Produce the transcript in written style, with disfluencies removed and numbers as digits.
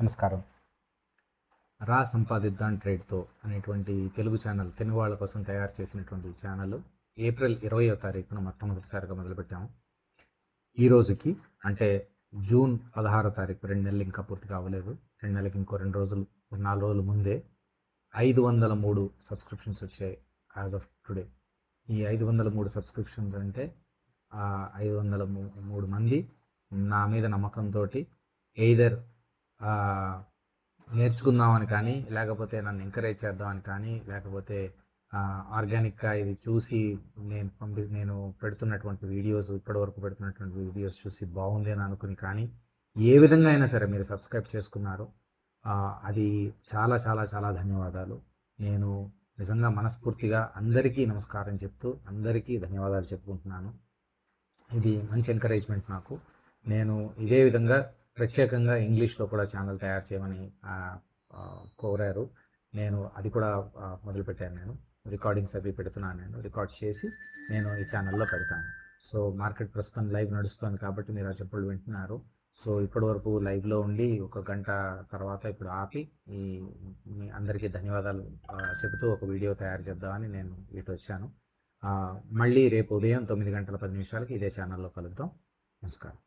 నమస్కారం. రా సంపాదిద్దాం ట్రేడ్‌తో అనేటువంటి తెలుగు ఛానల్, తెలుగు వాళ్ళ కోసం తయారు చేసినటువంటి ఛానల్ ఏప్రిల్ 20వ తారీఖున మొట్టమొదటిసారిగా మొదలుపెట్టాము. ఈ రోజుకి అంటే జూన్ 16వ తారీఖు, 2 నెలలు ఇంకా పూర్తిగా అవ్వలేదు. 2 నెలలకి ఇంకో 2 రోజులు, 4 రోజుల ముందే 503 సబ్స్క్రిప్షన్స్ వచ్చాయి యాజ్ ఆఫ్ టుడే. ఈ 503 సబ్స్క్రిప్షన్స్ అంటే 503 మంది నా మీద నమ్మకంతోటి ఎయిదర్ నేర్చుకుందామని కానీ, లేకపోతే నన్ను ఎంకరేజ్ చేద్దామని కానీ, లేకపోతే ఆర్గానిక్గా ఇది చూసి నేను పెడుతున్నటువంటి వీడియోస్, ఇప్పటివరకు పెడుతున్నటువంటి వీడియోస్ చూసి బాగుంది అని అనుకుని కానీ, ఏ విధంగా అయినా సరే మీరు సబ్స్క్రైబ్ చేసుకున్నారు, అది చాలా చాలా చాలా ధన్యవాదాలు. నేను నిజంగా మనస్ఫూర్తిగా అందరికీ నమస్కారం చెప్తూ అందరికీ ధన్యవాదాలు చెప్పుకుంటున్నాను. ఇది మంచి ఎంకరేజ్మెంట్ నాకు. నేను ఇదే విధంగా ప్రత్యేకంగా ఇంగ్లీష్లో కూడా ఛానల్ తయారు చేయమని కోరారు. నేను అది కూడా మొదలుపెట్టాను. నేను రికార్డింగ్స్ అవి పెడుతున్నాను. నేను రికార్డ్ చేసి నేను ఈ ఛానల్లో పెడతాను. సో మార్కెట్ ప్రస్తుతం లైవ్ నడుస్తుంది కాబట్టి మీరు ఆ చెప్పులు వింటున్నారు. సో ఇప్పటివరకు లైవ్లో ఉండి 1 గంట తర్వాత ఇప్పుడు ఆపి మీ అందరికీ ధన్యవాదాలు చెబుతూ ఒక వీడియో తయారు చేద్దామని నేను ఇటు వచ్చాను. మళ్ళీ రేపు ఉదయం 9 గంటల 10 నిమిషాలకి ఇదే ఛానల్లో కలుద్దాం. నమస్కారం.